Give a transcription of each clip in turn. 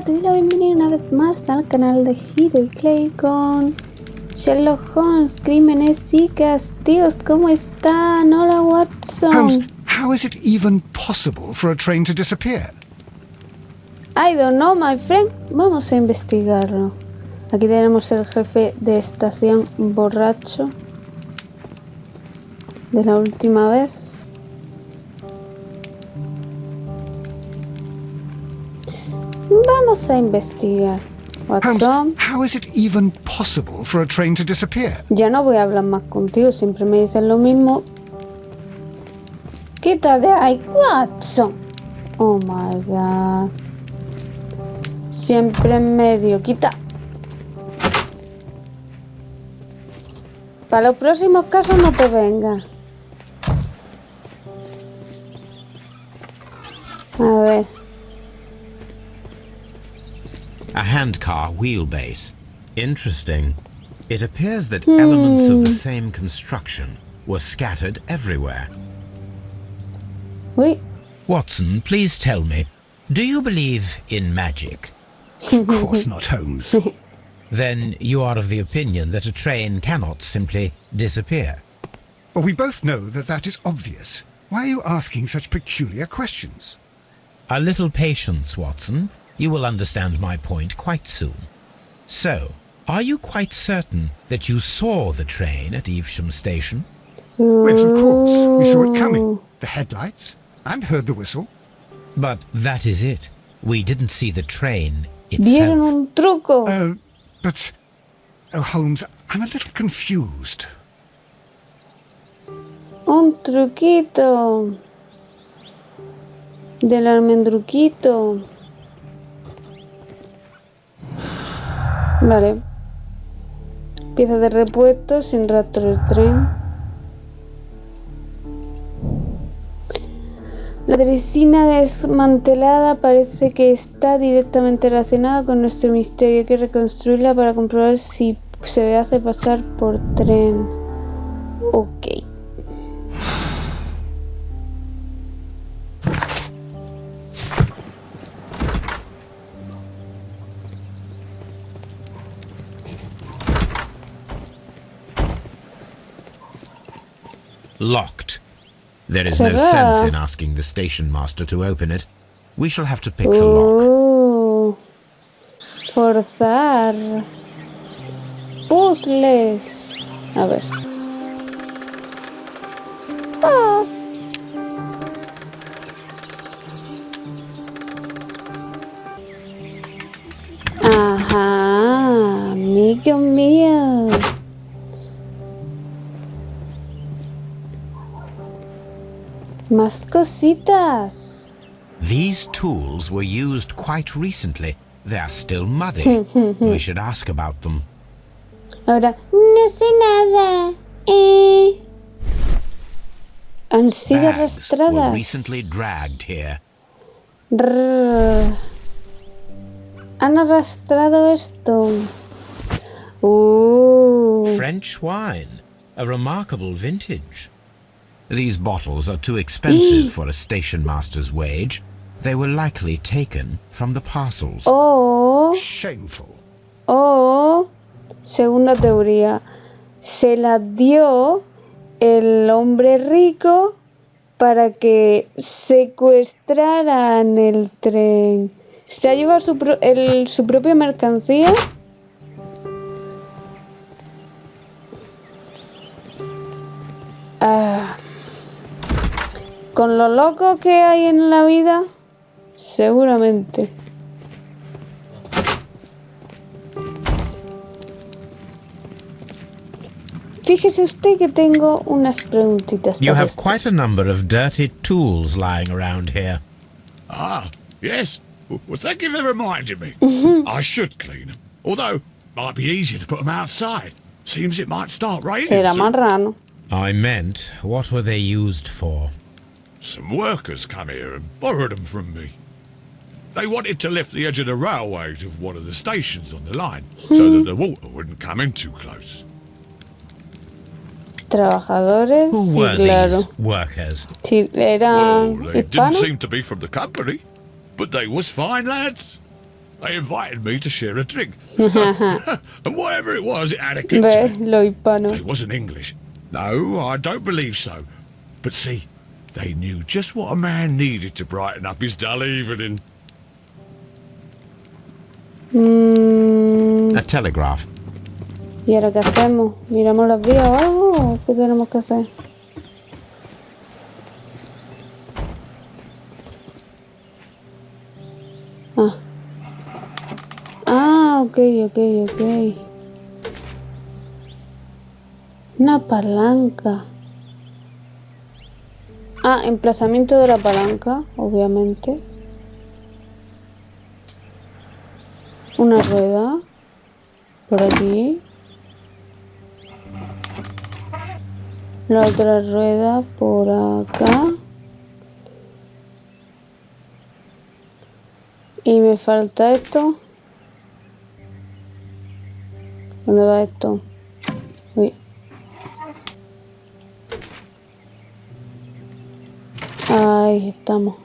te doy la bienvenida una vez más al canal de Hiro y Clay con Sherlock Holmes, Crímenes y Castigos. ¿Cómo están? Hola, Watson. Holmes, how is it even possible for a train to disappear? I don't know, my friend. Vamos a investigarlo. Aquí tenemos el jefe de estación borracho de la última vez. Vamos a investigar. Watson. Holmes, how is it even possible for a train to disappear? Ya no voy a hablar más contigo, siempre me dicen lo mismo. Quita de ahí, Watson. Oh my god. Siempre en medio, quita. Para los próximos casos no te vengas. A ver. A handcar wheelbase. Interesting. It appears that elements of the same construction were scattered everywhere. Uy. Watson, please tell me, do you believe in magic? Of course not, Holmes. Then you are of the opinion that a train cannot simply disappear. Well, we both know that that is obvious. Why are you asking such peculiar questions? A little patience, Watson. You will understand my point quite soon. So, are you quite certain that you saw the train at Evesham Station? Yes, of course. We saw it coming. The headlights. And heard the whistle. But that is it. We didn't see the train Dieron itself. un truco. But... Oh, Holmes, I'm a little confused. Un truquito. Del almendruquito. Vale. Pieza de repuesto sin rastro del tren. La tresina desmantelada parece que está directamente relacionada con nuestro misterio. Hay que reconstruirla para comprobar si se hace pasar por tren. Ok. Locked. There is no sense in asking the station master to open it. We shall have to pick the lock. Forzar. Puzzles. A ver. Ajá, amigo mío. Más cositas. These tools were used quite recently. They are still muddy. We should ask about them. Ahora, no sé nada. Han sido Bags were arrastradas. recently dragged here. Han arrastrado esto. French wine. A remarkable vintage. These bottles are too expensive for a station master's wage. They were likely taken from the parcels. Shameful. Segunda teoría. Se la dio el hombre rico para que secuestraran el tren. ¿Se ha llevado su propia mercancía? Con lo loco que hay en la vida, seguramente. Fíjese usted que tengo unas preguntitas. You para have usted. quite a number of dirty tools lying around here. Ah, yes. Well, thank you for reminding me. I should clean them. Although, might be easier to put them outside. Seems it might start raining Será soon. marrano. I meant, what were they used for? Some workers come here and borrowed them from me. They wanted to lift the edge of the railway to one of the stations on the line, so that the water wouldn't come in too close. Trabajadores, Who sí, were claro. these workers? Sí, eran Well, they didn't hispanos. seem to be from the company, but they was fine lads. They invited me to share a drink. And whatever it was, it had a kick to ¿Ves? it. Lo hispano. It wasn't English. No, I don't believe so. But see, they knew just what a man needed to brighten up his dull evening. A telegraph. ¿Y ahora qué hacemos? ¿Miramos las vías o algo? ¿Qué tenemos que hacer? Ok. Una palanca. Emplazamiento de la palanca, obviamente. Una rueda. Por aquí. La otra rueda por acá. Y me falta esto. ¿Dónde va esto? Uy. Ahí estamos.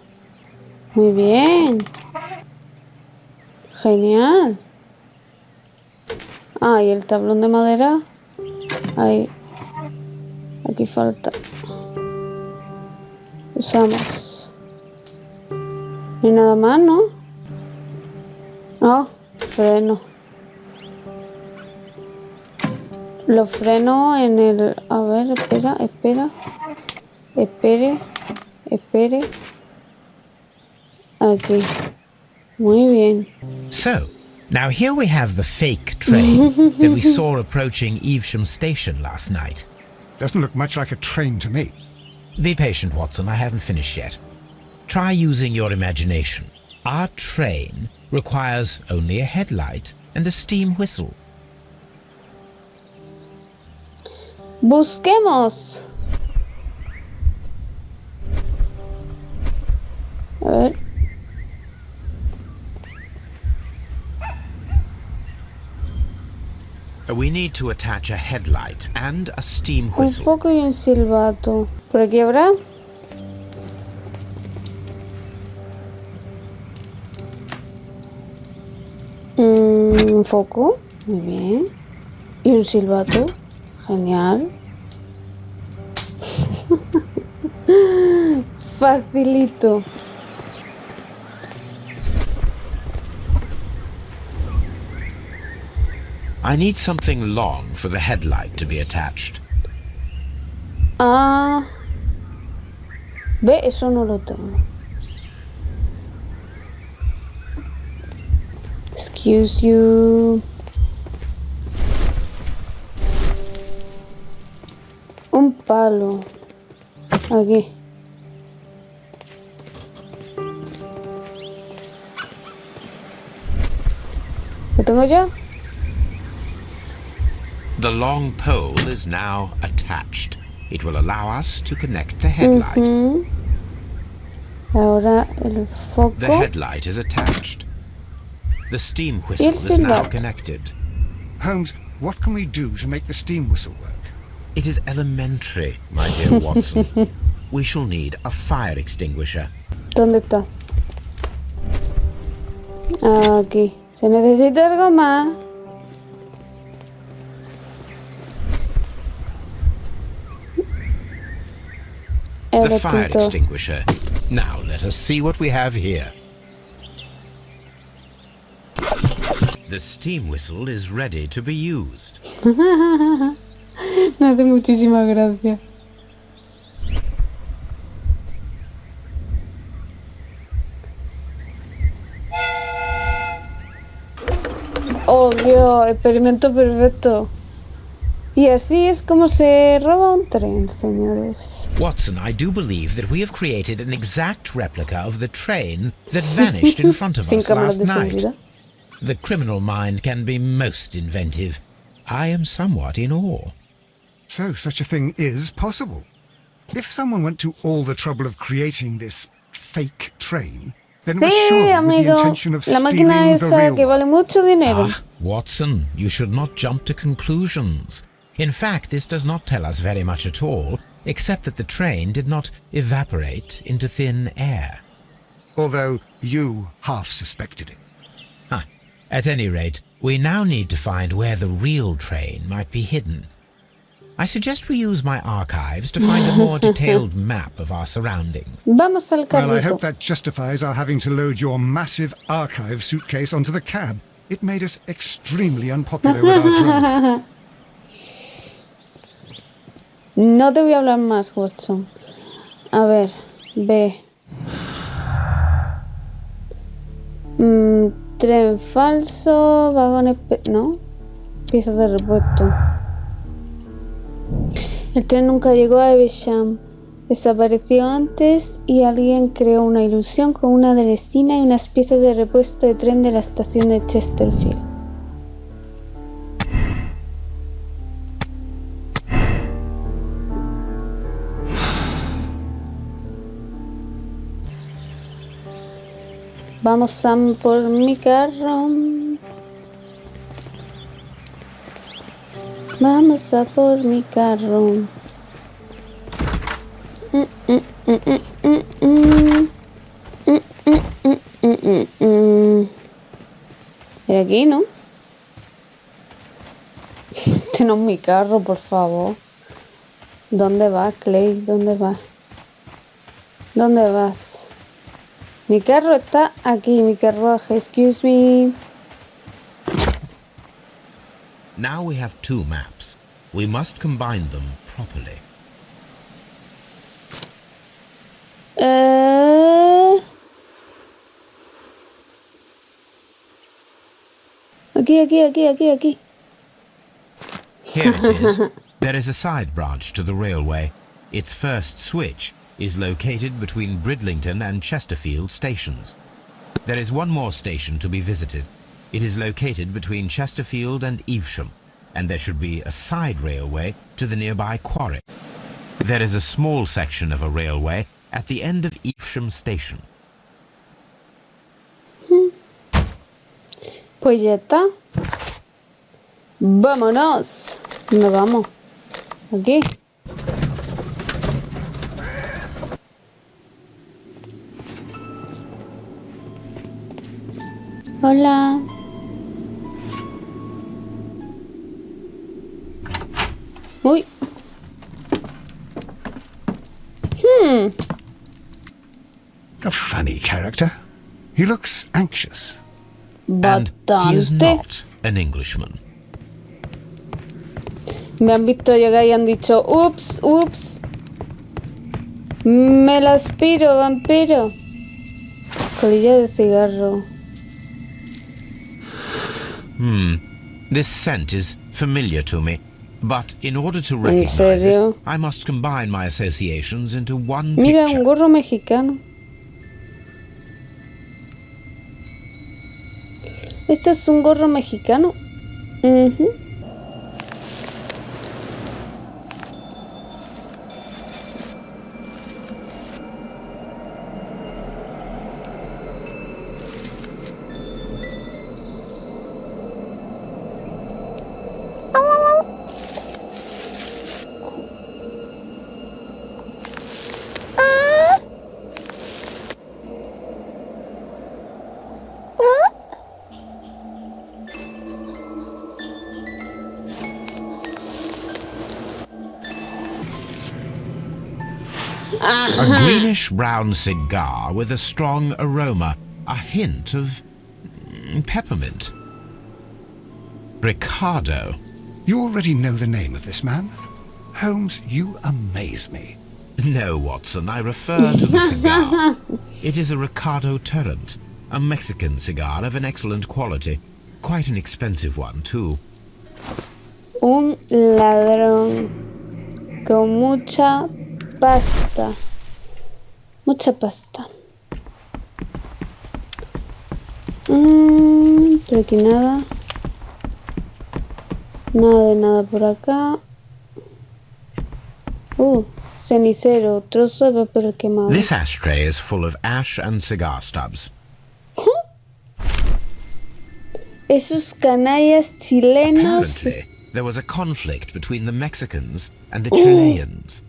Muy bien. Genial. Y el tablón de madera. Ahí. Aquí falta. Usamos. No hay nada más, ¿no? Freno. Los frenos en el... A ver, espera. Espere. Aquí. Muy bien. So, now here we have the fake train that we saw approaching Evesham Station last night. Doesn't look much like a train to me. Be patient, Watson, I haven't finished yet. Try using your imagination. Our train requires only a headlight and a steam whistle. Busquemos. A ver. We need to attach a headlight and a steam Un whistle. foco y un silbato. ¿Por aquí habrá? Un foco. Muy bien. Y un silbato. Genial. Facilito. I need something long for the headlight to be attached. Ve, eso no lo tengo. Excuse you. Un palo. Aquí. ¿Lo tengo ya? The long pole is now attached. It will allow us to connect the headlight. Ahora el foco. The headlight is attached. The steam whistle is now silbato. connected. Holmes, what can we do to make the steam whistle work? It is elementary, my dear Watson. We shall need a fire extinguisher. ¿Dónde está? Aquí. Se necesita algo más. The fire extinguisher. Now let us see what we have here. The steam whistle is ready to be used. Me hace muchísima gracia. Oh Dios, experimento perfecto. Y así es como se roba un tren, señores. Watson, I do believe that we have created an exact replica of the train that vanished in front of Sin us cámaras last de night. seguridad. The criminal mind can be most inventive. I am somewhat in awe. So such a thing is possible. If someone went to all the trouble of creating this fake train, then it was Sí, surely with the amigo. intention of La máquina stealing the esa real que one. vale mucho dinero. Watson, you should not jump to conclusions. In fact, this does not tell us very much at all, except that the train did not evaporate into thin air. Although you half suspected it. At any rate, we now need to find where the real train might be hidden. I suggest we use my archives to find a more detailed map of our surroundings. Vamos al Well, I carrito. hope that justifies our having to load your massive archive suitcase onto the cab. It made us extremely unpopular with our drive. No te voy a hablar más, Watson. A ver, ve. Tren falso, vagones... ¿No? Piezas de repuesto. El tren nunca llegó a Evesham. Desapareció antes y alguien creó una ilusión con una adresina y unas piezas de repuesto de tren de la estación de Chesterfield. Vamos, Sam, por mi carro. Vamos a por mi carro. Era aquí, ¿no? Este no es mi carro, por favor. ¿Dónde vas, Clay? ¿Dónde vas? ¿Dónde vas? Mi carro está aquí, mi carruaje. Excuse me. Now we have two maps. We must combine them properly. Aquí. Here it is. There is a side branch to the railway. Its first switch is located between Bridlington and Chesterfield stations. There is one more station to be visited. It is located between Chesterfield and Evesham, and there should be a side railway to the nearby quarry. There is a small section of a railway at the end of Evesham station. Pues ya está. ¡Vámonos! ¿Dónde vamos? Aquí. Hola. Uy. A funny character. He looks anxious. And he is Bastante. not an Englishman. Me han visto llegar y han dicho, ups. Me la aspiro, vampiro. Colilla de cigarro. This scent is familiar to me, but in order to recognize it, serio? I must combine my associations into one Mira, picture. un gorro mexicano. Esto es un gorro mexicano. A greenish-brown cigar with a strong aroma, a hint of peppermint. Ricardo. You already know the name of this man? Holmes, you amaze me. No, Watson, I refer to the cigar. It is a Ricardo Turrent, a Mexican cigar of an excellent quality. Quite an expensive one, too. Un ladrón con mucha pasta. Mucha pasta. Por aquí nada. Nada de nada por acá. Cenicero, trozo de papel quemado. This ashtray is full of ash and cigar stubs. Esos canallas chilenos. Apparently, there was a conflict between the Mexicans and the Chileans.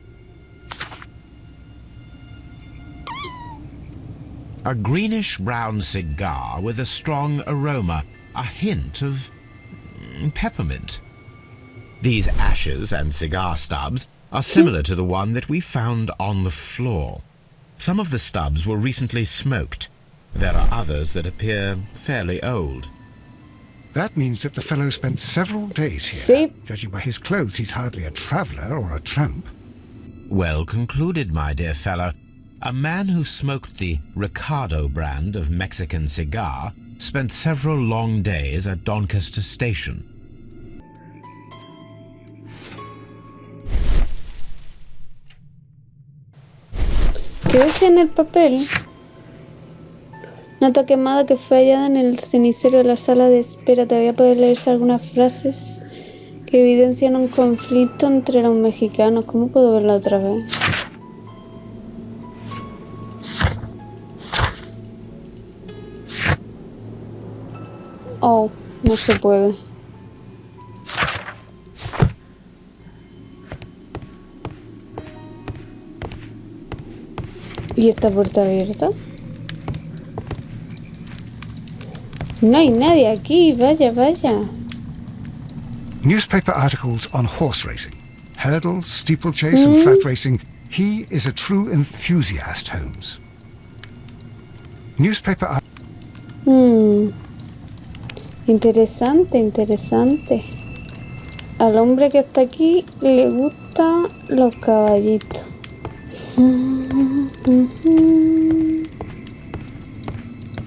A greenish-brown cigar with a strong aroma, a hint of peppermint. These ashes and cigar stubs are similar to the one that we found on the floor. Some of the stubs were recently smoked. There are others that appear fairly old. That means that the fellow spent several days here. Sí. Judging by his clothes, he's hardly a traveller or a tramp. Well concluded, my dear fellow. A man who smoked the Ricardo brand of Mexican cigar spent several long days at Doncaster Station. ¿Qué decía en el papel? Nota quemada que fue hallada en el cenicero de la sala de espera. Todavía puede leerse algunas frases que evidencian un conflicto entre los mexicanos. ¿Cómo puedo verla otra vez? Oh, no se puede. ¿Y esta puerta abierta? No hay nadie aquí, vaya, vaya. Newspaper articles on horse racing, hurdle, steeplechase, and flat racing. He is a true enthusiast, Holmes. Newspaper Interesante, interesante. Al hombre que está aquí le gustan los caballitos.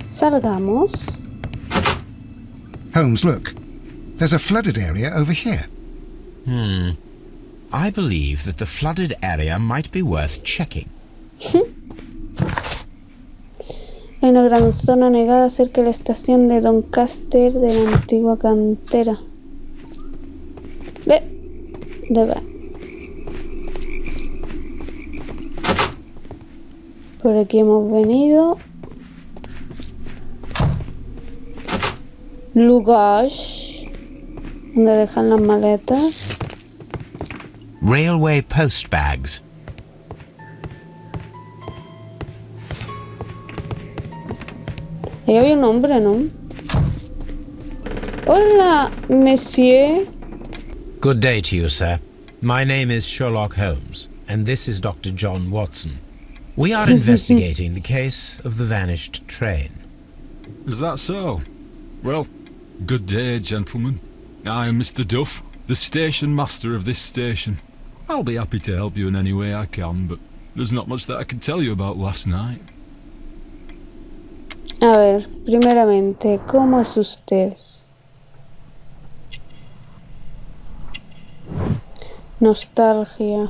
Salgamos. Holmes, look. There's a flooded area over here. I believe that the flooded area might be worth checking. Hay una gran zona negada cerca de la estación de Doncaster de la antigua cantera. Por aquí hemos venido. Luggage, donde dejan las maletas. Railway post bags. Ahí había un hombre, ¿no? Hola, monsieur. Good day to you, sir. My name is Sherlock Holmes, and this is Dr. John Watson. We are investigating the case of the vanished train. Is that so? Well, good day, gentlemen. I am Mr. Duff, the station master of this station. I'll be happy to help you in any way I can, but there's not much that I can tell you about last night. A ver, primeramente, ¿cómo es usted? Nostalgia.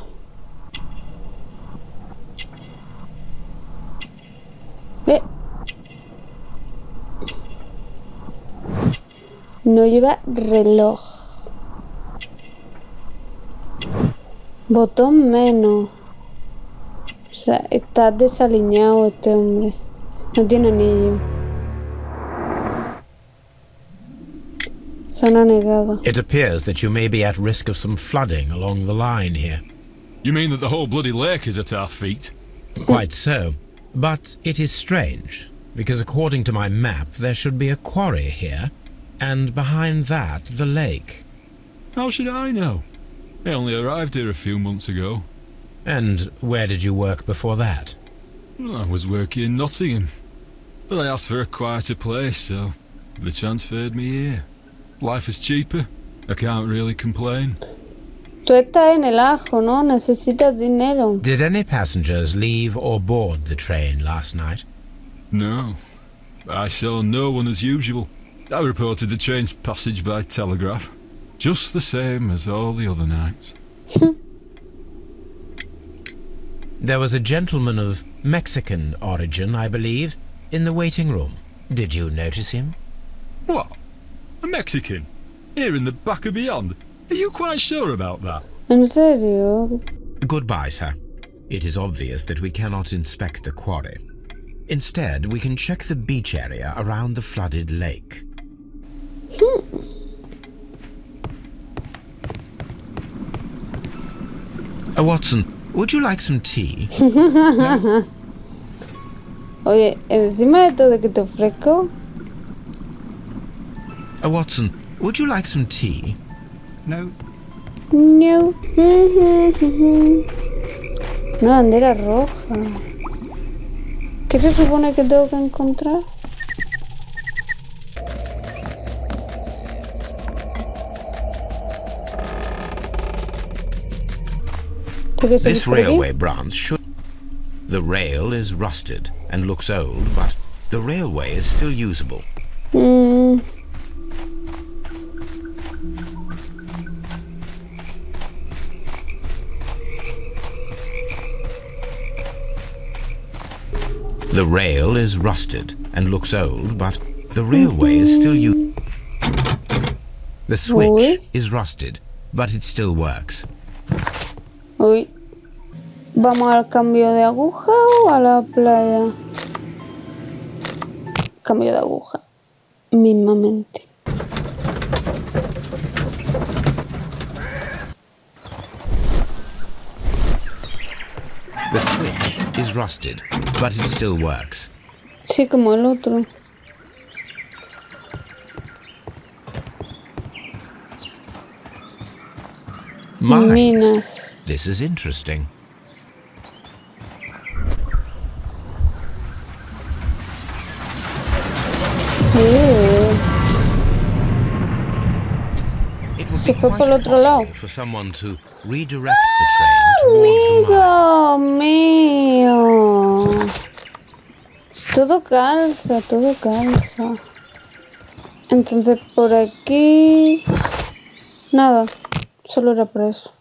No lleva reloj. Botón menos. O sea, está desaliñado este hombre. No tiene anillo. Zona negada. It appears that you may be at risk of some flooding along the line here. You mean that the whole bloody lake is at our feet? Quite so. But it is strange, because according to my map, there should be a quarry here, and behind that, the lake. How should I know? I only arrived here a few months ago. And where did you work before that? Well, I was working in Nottingham, but I asked for a quieter place, so they transferred me here. Life is cheaper. I can't really complain. Tú estás en el ajo, ¿no? Necesitas dinero. Did any passengers leave or board the train last night? No. I saw no one as usual. I reported the train's passage by telegraph. Just the same as all the other nights. There was a gentleman of Mexican origin, I believe, in the waiting room. Did you notice him? What? A Mexican? Here in the back of beyond? Are you quite sure about that? ¿En serio? Goodbye, sir. It is obvious that we cannot inspect the quarry. Instead, we can check the beach area around the flooded lake. Watson, would you like some tea? Oye, encima de todo que te ofrezco. Watson, would you like some tea? No. No. Una bandera roja. ¿Qué se supone que tengo que encontrar? This railway branch should... The rail is rusted and looks old, but the railway is still usable. The rail is rusted and looks old, but the railway is still usable. The switch is rusted, but it still works. Uy. ¿Vamos al cambio de aguja o a la playa? Cambio de aguja. Mismamente. The switch is rusted, but it still works. Sí, como el otro. Minas. This is interesting. It would Se be fue por el quite otro lado. possible for someone to redirect the train towards the Amigo mines. mío. Todo calza, todo calza. Entonces por aquí... Nada, solo era por eso.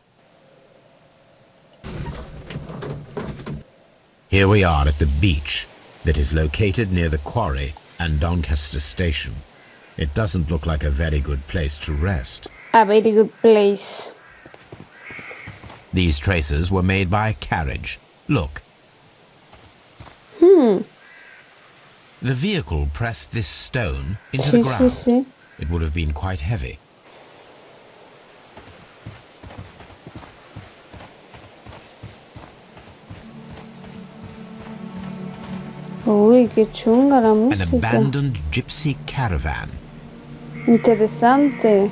Here we are at the beach that is located near the quarry and Doncaster station. It doesn't look like a very good place to rest. A very good place. These traces were made by a carriage. Look. The vehicle pressed this stone into the ground. Sí. It would have been quite heavy. Uy, qué chunga la An música. abandoned gypsy caravan. Interesante.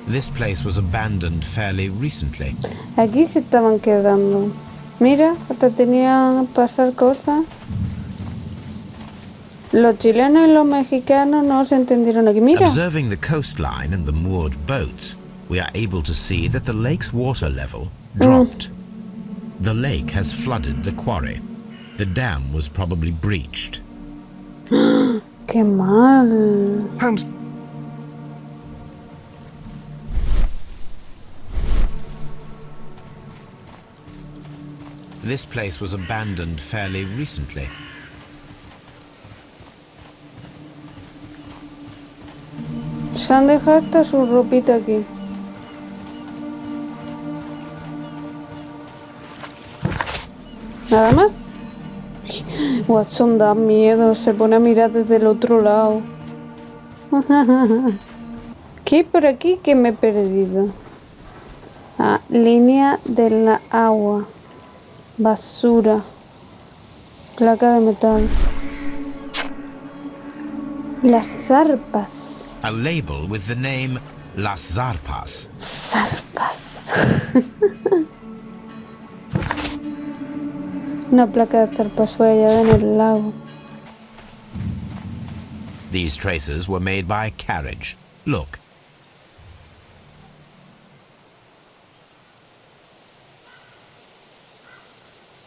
This place was abandoned fairly recently. Aquí se estaban quedando. Mira, hasta tenían pasar cosas. Los chilenos y los mexicanos no se entendieron aquí. Mira. Observing the coastline and the moored boats, we are able to see that the lake's water level dropped. The lake has flooded the quarry. The dam was probably breached. Qué mal. Holmes, This place was abandoned fairly recently. Se han dejado hasta su ropita aquí. ¿Nada más? Watson da miedo, se pone a mirar desde el otro lado. ¿Qué hay por aquí que me he perdido? Ah, línea de la agua. Basura. Placa de metal. Las zarpas. A label with the name Las Zarpas. Zarpas. Una placa de zarpas fue hallada en el lago. These traces were made by a carriage. Look.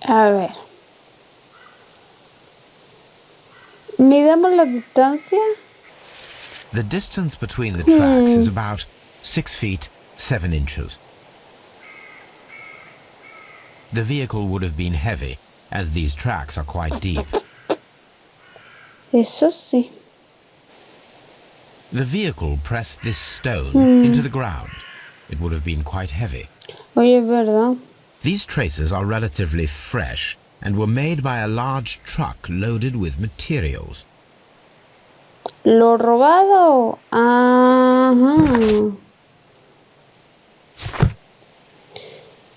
A ver. Midamos la distancia. The distance between the tracks is about 6 feet 7 inches. The vehicle would have been heavy, as these tracks are quite deep. Eso sí. The vehicle pressed this stone into the ground. It would have been quite heavy. Oye, es verdad. These traces are relatively fresh and were made by a large truck loaded with materials. Lo robado. Ajá.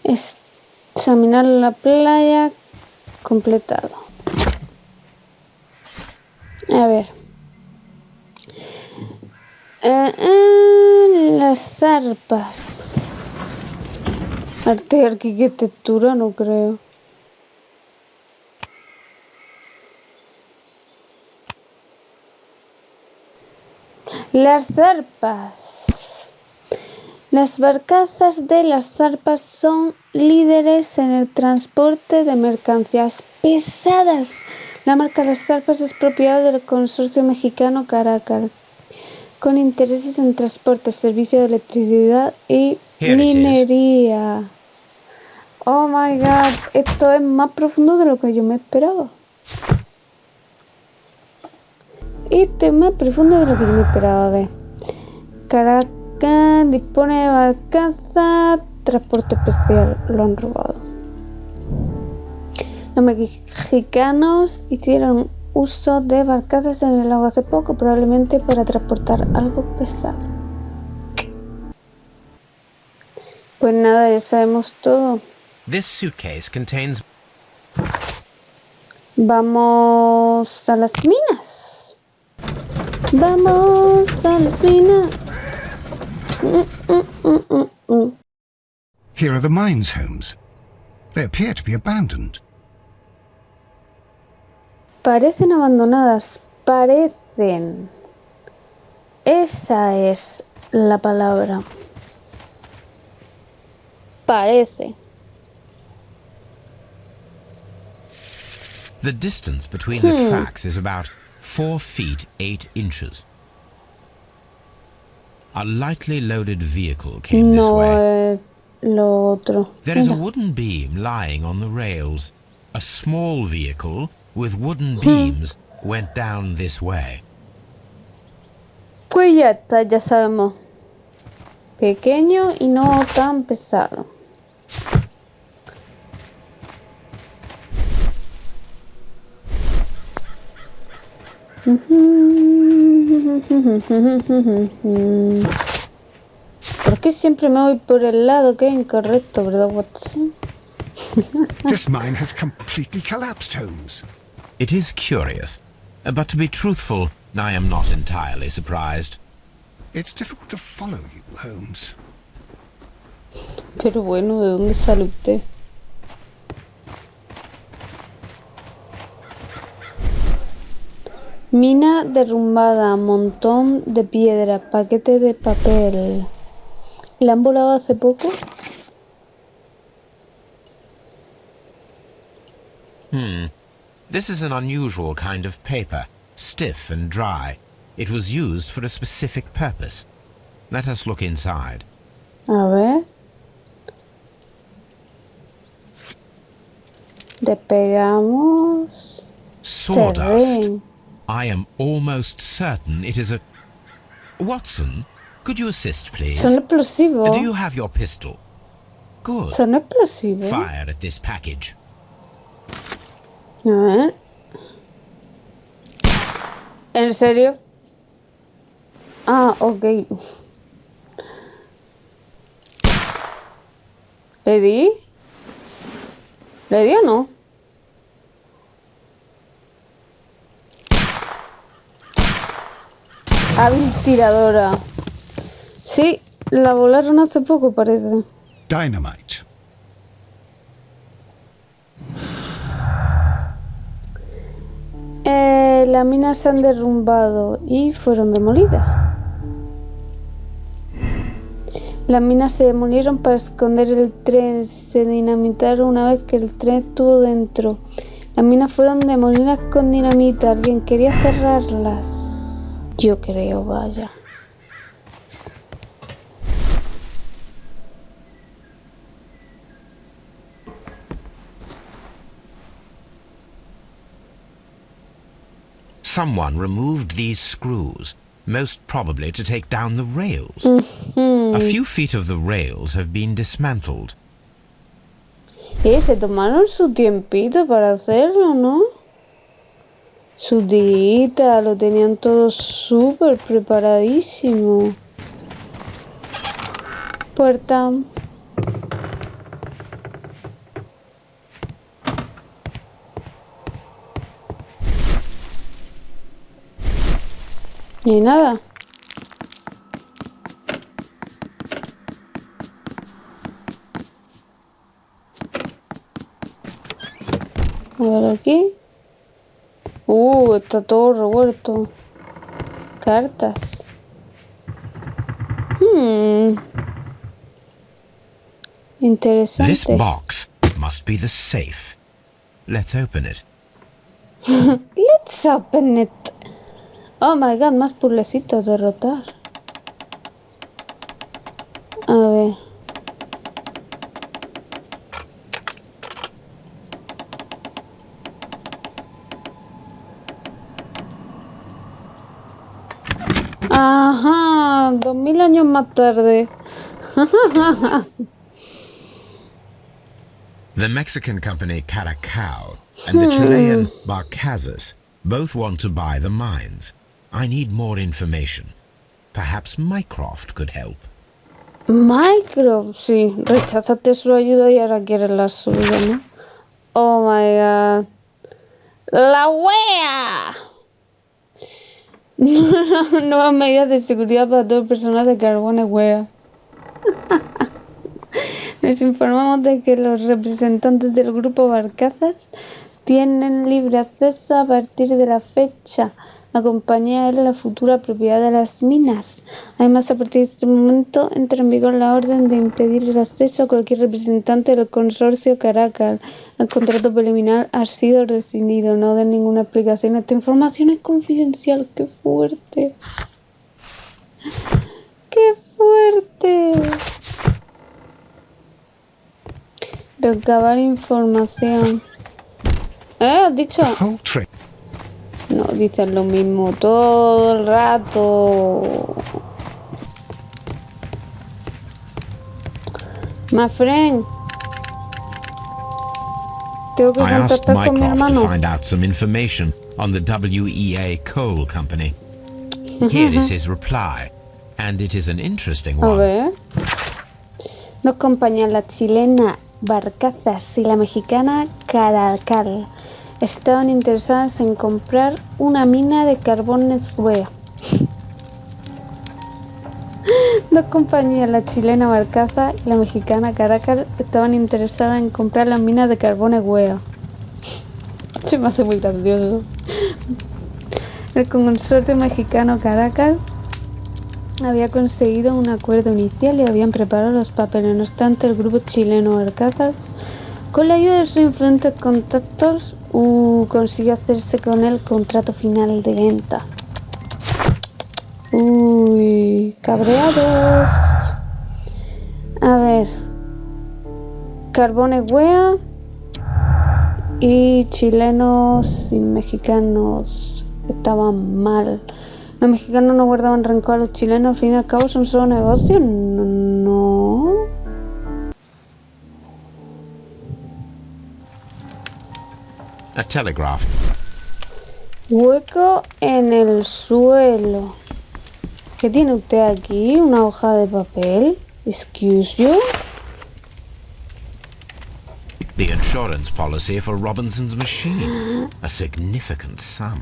Examinar la playa. Completado. A ver. Las zarpas. Arte y arquitectura no creo. Las zarpas. Las barcazas de las zarpas son líderes en el transporte de mercancías pesadas. La marca Las Zarpas es propiedad del consorcio mexicano Caracas, con intereses en transporte, servicio de electricidad y minería. Oh my god, esto es más profundo de lo que yo me esperaba. Esto es más profundo de lo que yo me esperaba. A ver. Caracas dispone de barcaza, transporte especial, lo han robado. Los mexicanos hicieron uso de barcazas en el lago hace poco, probablemente para transportar algo pesado. Pues nada, ya sabemos todo. This suitcase contains... Vamos a las minas. Vamos a las minas. Here are the mines, Holmes. They appear to be abandoned. Parecen abandonadas. Parecen. Esa es la palabra. Parece. The distance between the tracks is about 4 feet 8 inches. A lightly loaded vehicle came this way. Lo otro. There is a wooden beam lying on the rails. A small vehicle with wooden beams went down this way. Pues ya está, ya sabemos. Pequeño y no tan pesado. ¿Por qué siempre me voy por el lado que es incorrecto, verdad, Watson? This mine has completely collapsed, Holmes. It is curious, but to be truthful, I am not entirely surprised. It's difficult to follow you, Holmes. Pero bueno, ¿de dónde sale usted? Mina derrumbada, montón de piedra, paquete de papel. ¿La han volado hace poco? This is an unusual kind of paper, stiff and dry. It was used for a specific purpose. Let us look inside. A ver. Despegamos. Sawdust. I am almost certain it is a... Watson, could you assist, please? Son explosivos. Do you have your pistol? Good. Son explosivos. Fire at this package. A ver. ¿En serio? Ah, ok. ¿Le di? ¿Le di o no? Hábil tiradora. Sí, la volaron hace poco, parece. Dynamite. Las minas se han derrumbado y fueron demolidas. Las minas se demolieron para esconder el tren. Se dinamitaron una vez que el tren estuvo dentro. Las minas fueron demolidas con dinamita. ¿Alguien quería cerrarlas? Yo creo, vaya. Someone removed these screws, most probably to take down the rails. A few feet of the rails have been dismantled. Se tomaron su tiempito para hacerlo, ¿no? Su dita, lo tenían todo súper preparadísimo. Puerta. Ni nada. A ver aquí. Está todo revuelto. Cartas. Interesante. This box must be the safe. Let's open it. Let's open it. Oh my god, más puzzlecitos de rotar. A ver. Ajá, 2000 años más tarde. The Mexican company Caracao and the Chilean Barcazas both want to buy the mines. I need more information. Perhaps Mycroft could help. Mycroft, sí. Rechazaste su ayuda y ahora quieres la suya, ¿no? Oh my god. ¡La wea! Nuevas medidas de seguridad para todo el personal de Carbone wea. Les informamos de que los representantes del grupo Barcazas tienen libre acceso a partir de la fecha. La compañía es la futura propiedad de las minas. Además, a partir de este momento entra en vigor la orden de impedir el acceso a cualquier representante del consorcio Caracal. El contrato preliminar ha sido rescindido. No den ninguna explicación. Esta información es confidencial. ¡Qué fuerte! ¡Qué fuerte! Recabar información. ¿Has dicho? No, dices lo mismo todo el rato. My friend. Tengo que I asked contactar con mi Mycroft to hermano. find out some information on the WEA Coal Company. Here is his reply, and it is an interesting A one. ver. Dos compañías, la chilena Barcazas y la mexicana Caracal, estaban interesadas en comprar una mina de carbón Wea. Dos compañías, la chilena Barcaza y la mexicana Caracal, estaban interesadas en comprar las minas de carbón Wea. Se me hace muy gracioso. El consorcio mexicano Caracal había conseguido un acuerdo inicial y habían preparado los papeles. No obstante, el grupo chileno Barcazas, con la ayuda de sus influentes contactos, consiguió hacerse con el contrato final de venta. Uy, cabreados. A ver. Carbone Wea y chilenos y mexicanos estaban mal. Los mexicanos no guardaban rencor a los chilenos, al fin y al cabo son solo negocios. No. A telegraph. Hueco en el suelo. ¿Qué tiene usted aquí? ¿Una hoja de papel? Excuse you. The insurance policy for Robinson's machine. A significant sum.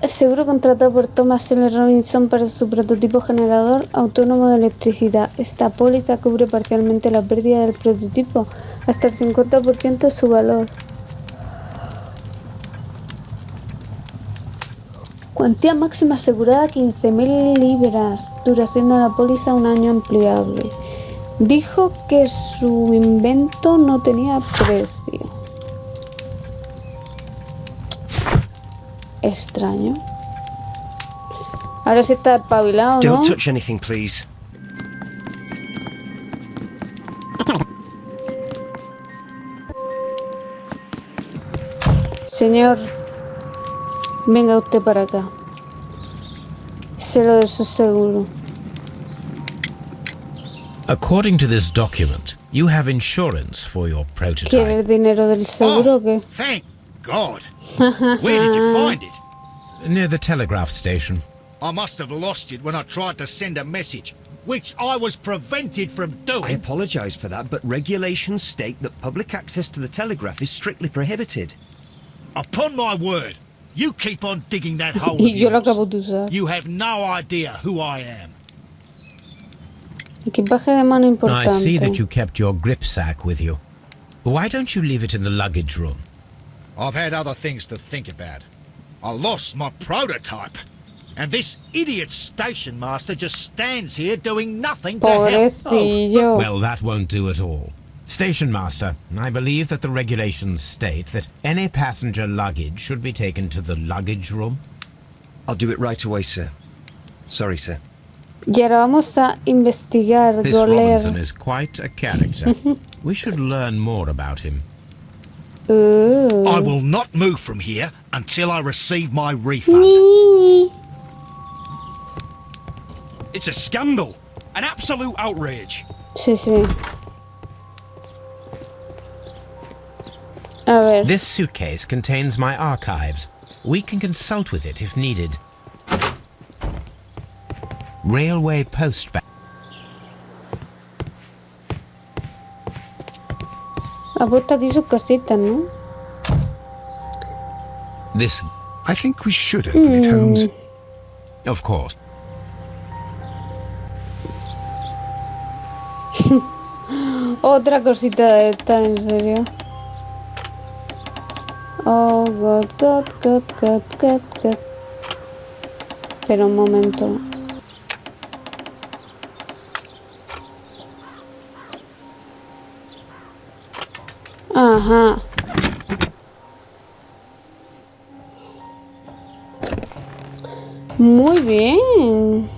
El seguro contratado por Thomas L. Robinson para su prototipo generador autónomo de electricidad. Esta póliza cubre parcialmente la pérdida del prototipo hasta el 50% de su valor. Cuantía máxima asegurada 15.000 libras. Duración de la póliza 1 año ampliable. Dijo que su invento no tenía precio. Extraño. Ahora sí está espabilado, ¿no? Don't touch anything, please. Señor, venga usted para acá. Se lo de su seguro. According to this document, you have insurance for your prototype. ¿Quiere el dinero del seguro o qué? Thank God. Where did you find it? Near the telegraph station. I must have lost it when I tried to send a message, which I was prevented from I doing. apologise for that, but regulations state that public access to the telegraph is strictly prohibited. Upon my word, You keep on digging that hole of Y yo lo yours. acabo de usar. You have no idea who I am. Equipaje de mano I see that importante. you kept your grip sack with you. Why don't you leave it in the luggage room? I've had other things to think about. I lost my prototype. And this idiot station master just stands here doing nothing to help. Pobrecillo. Well, that won't do at all. Station Master, I believe that the regulations state that any passenger luggage should be taken to the luggage room. I'll do it right away, sir. Sorry, sir. Y ahora vamos a investigar, This goler. Robinson is quite a character. We should learn more about him. I will not move from here until I receive my refund. It's a scandal. An absolute outrage. Sí, sí. A ver. This suitcase contains my archives. We can consult with it if needed. Railway post bag. Ha puesto aquí sus cositas, ¿no? This, I think we should open it, Holmes. of course. Otra cosita de esta, en serio. Oh, God. Pero un momento. Ajá. Muy bien.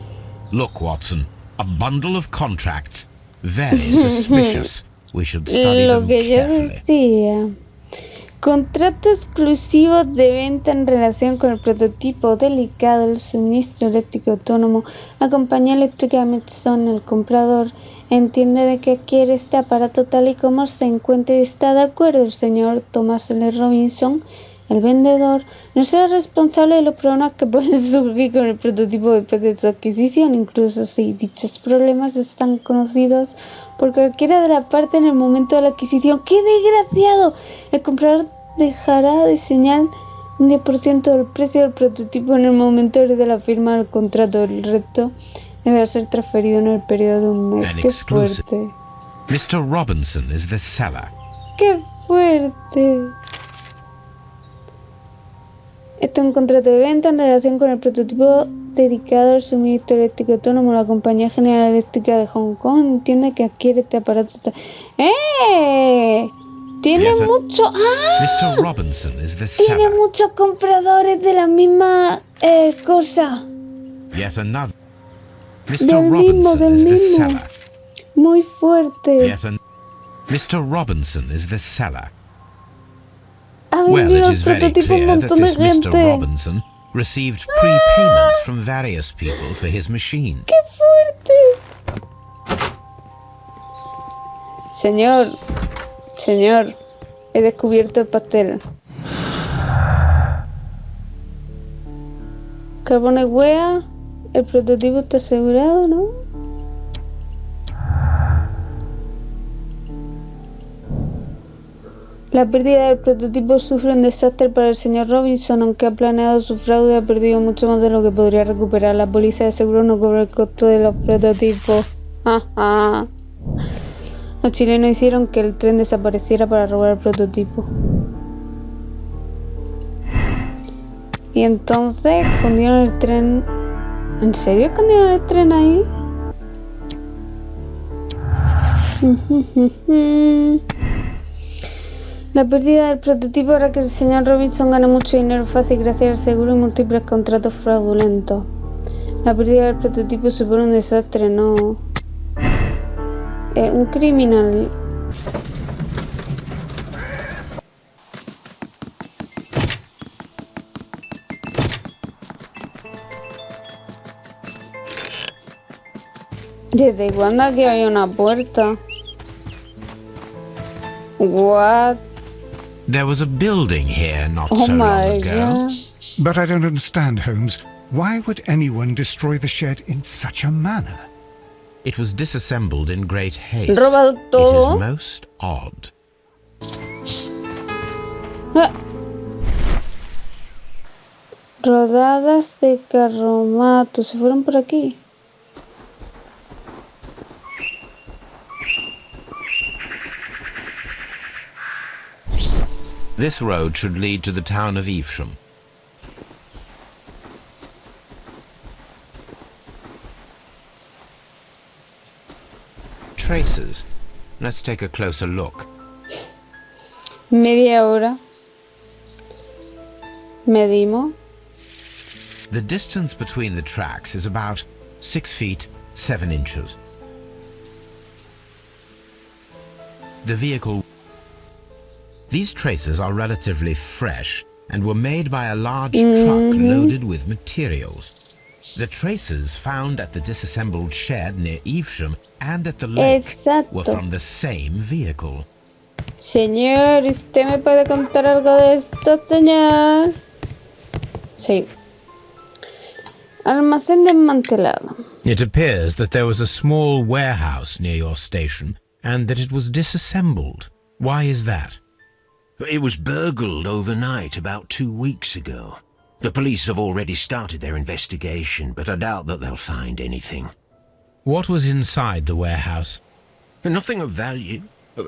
Look, Watson, a bundle of contracts. Very suspicious. We should study Lo them que yo carefully. decía. Contrato exclusivo de venta en relación con el prototipo delicado del suministro eléctrico autónomo. La compañía eléctrica Metson, el comprador, entiende de que quiere este aparato tal y como se encuentra y está de acuerdo. El señor Thomas L. Robinson, el vendedor, no será responsable de los problemas que pueden surgir con el prototipo después de su adquisición, incluso si dichos problemas están conocidos por cualquiera de las partes en el momento de la adquisición. ¡Qué desgraciado! El comprador dejará de señalar un 10% del precio del prototipo en el momento de la firma del contrato. El resto deberá ser transferido en el periodo de un mes. An ¡Qué exclusive. fuerte! Mr. Robinson is the seller. ¡Qué fuerte! Esto es un contrato de venta en relación con el prototipo dedicado al suministro eléctrico autónomo. La Compañía General Eléctrica de Hong Kong entiende que adquiere este aparato. Tiene Yes, mucho. ¡Ah! Mr. Robinson is the Tiene seller. muchos compradores de la misma cosa. Yet another. Del Mr. mismo, Robinson del is the mismo. seller. Muy fuerte. Yet an. Mr. Robinson is the seller. Ha Well, vendido it el is very prototipo a un clear that montón de this Mr. gente. Robinson received prepayments from various people for his machine. ¡Qué fuerte! Señor, he descubierto el pastel. Carbone wea, el prototipo está asegurado, ¿no? La pérdida del prototipo sufre un desastre para el señor Robinson. Aunque ha planeado su fraude, ha perdido mucho más de lo que podría recuperar. La póliza de seguro no cobra el costo de los prototipos. Los chilenos hicieron que el tren desapareciera para robar el prototipo. Y entonces escondieron el tren. ¿En serio escondieron el tren ahí? La pérdida del prototipo hará que el señor Robinson gane mucho dinero fácil gracias al seguro y múltiples contratos fraudulentos. La pérdida del prototipo supone un desastre, no. Un criminal. ¿Desde cuándo aquí hay una puerta? What? There was a building here not Oh so long my ago. god. But I don't understand, Holmes. Why would anyone destroy the shed in such a manner? It was disassembled in great haste. Robado It todo. is most odd. Ah. Rodadas de carromato. Se fueron por aquí. This road should lead to the town of Evesham. Traces. Let's take a closer look. Media hora. Medimos. The distance between the tracks is about 6 feet 7 inches. The vehicle... These traces are relatively fresh and were made by a large truck loaded with materials. The traces found at the disassembled shed near Evesham and at the lake were from the same vehicle. Señor, ¿usted me puede contar algo de esto, señor? Sí. Almacén desmantelado. It appears that there was a small warehouse near your station and that it was disassembled. Why is that? It was burgled overnight about 2 weeks ago. The police have already started their investigation, but I doubt that they'll find anything. What was inside the warehouse? Nothing of value.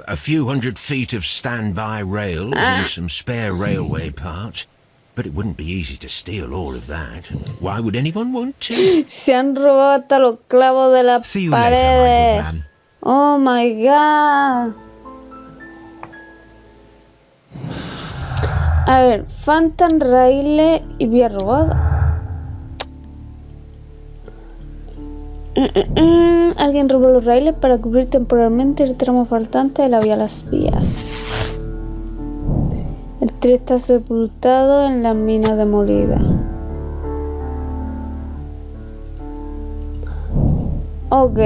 A few hundred feet of standby rails and some spare railway parts. But it wouldn't be easy to steal all of that. Why would anyone want to? Se han robado hasta los clavos de las See you later, my good man. Oh my god. A ver, faltan raíles y vía robada. Alguien robó los raíles para cubrir temporalmente el tramo faltante de la vía Las Vías. El tren está sepultado en las minas demolidas. Ok.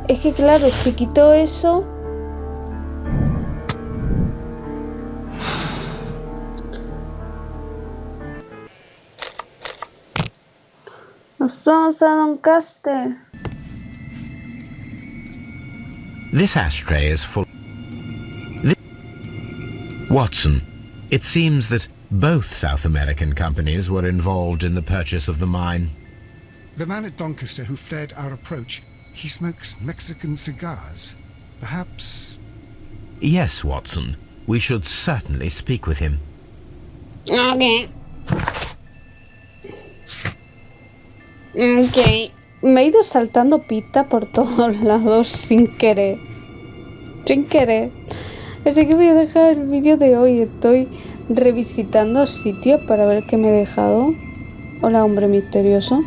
Es que claro, si quito eso... Nos vamos a Doncaster. This ashtray is full. Watson, it seems that both South American companies were involved in the purchase of the mine. The man at Doncaster who fled our approach, he smokes Mexican cigars. Perhaps... Yes, Watson. We should certainly speak with him. Ok. Ok. Me he ido saltando pista por todos lados sin querer. Sin querer. Así que voy a dejar el vídeo de hoy. Estoy revisitando sitios para ver qué me he dejado. Hola, hombre misterioso.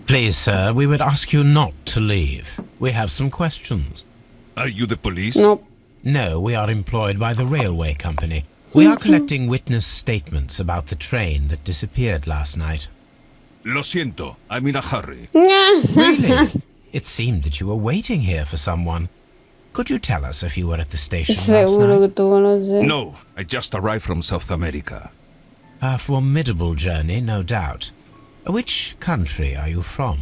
Please, sir, we would ask you not to leave. We have some questions. Are you the police? No. No, we are employed by the railway company. We are collecting witness statements about the train that disappeared last night. Lo siento, I'm in a hurry. Really? It seemed that you were waiting here for someone. Could you tell us if you were at the station last Seguro que night? tú conoces. No, I just arrived from South America. A formidable journey, no doubt. Which country are you from?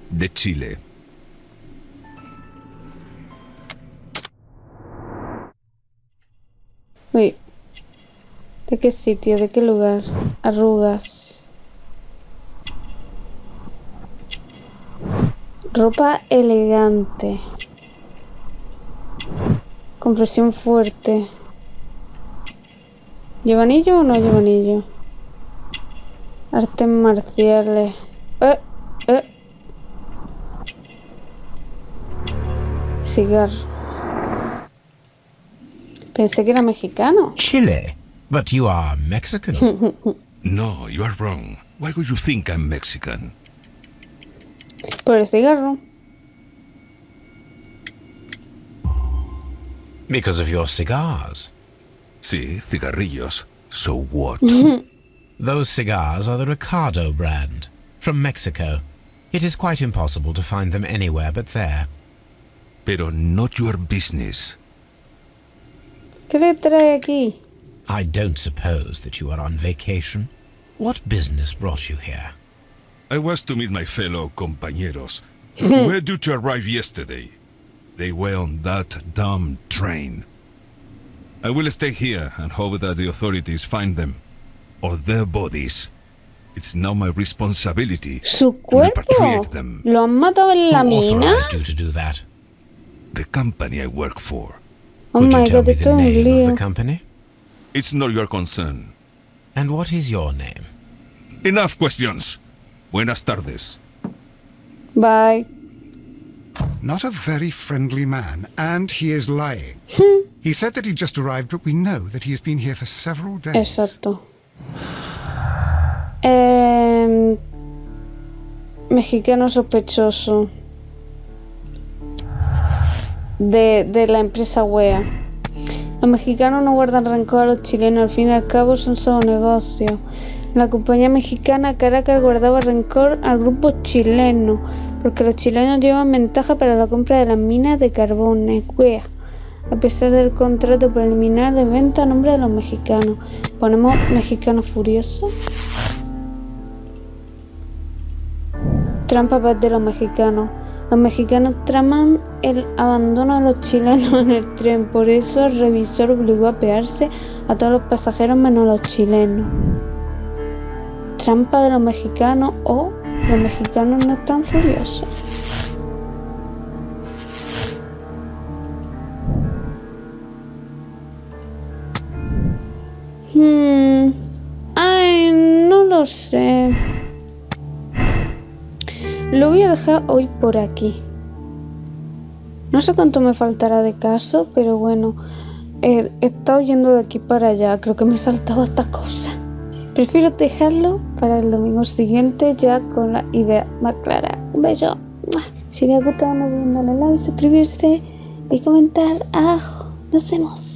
De Chile. Uy. ¿De qué sitio? ¿De qué lugar? Arrugas. Ropa elegante. Compresión fuerte. ¿Lleva anillo o no lleva anillo? Artes marciales. Cigarro. Pensé que era mexicano. Chile? But you are Mexican. No, you are wrong. Why would you think I'm Mexican? Por el cigarro. Because of your cigars. Sí, cigarrillos. So what? Those cigars are the Ricardo brand, from Mexico. It is quite impossible to find them anywhere but there. Pero not your business. ¿Qué le trae aquí? I don't suppose that you are on vacation. What business brought you here? I was to meet my fellow compañeros, who were due to arrive yesterday. They were on that damn train. I will stay here and hope that the authorities find them, or their bodies. It's now my responsibility ¿Su to cuerpo? repatriate them. ¿Lo han matado en la Who mina? authorized you to do that? The company I work for. Oh Could you my tell god, me esto the es un name of lío. the company? It's not your concern. And what is your name? Enough questions. Buenas tardes. Bye. Not a very friendly man, and he is lying. He said that he just arrived, but we know that he has been here for several days. Exacto. Mexicano sospechoso. De la empresa wea. Los mexicanos no guardan rencor a los chilenos, al fin y al cabo son solo negocios. La compañía mexicana Caracas guardaba rencor al grupo chileno, porque los chilenos llevan ventaja para la compra de las minas de carbón, wea, a pesar del contrato preliminar de venta a nombre de los mexicanos. Ponemos mexicano furioso. Trampa de los mexicanos. Los mexicanos traman el abandono de los chilenos en el tren, por eso el revisor obligó a pearse a todos los pasajeros menos a los chilenos. Trampa de los mexicanos o los mexicanos no están furiosos. Ay, no lo sé. Lo voy a dejar hoy por aquí. No sé cuánto me faltará de caso, pero bueno, he estado yendo de aquí para allá. Creo que me he saltado esta cosa. Prefiero dejarlo para el domingo siguiente ya con la idea más clara. Un beso. Si les ha gustado no olviden darle like, suscribirse y comentar abajo. Nos vemos.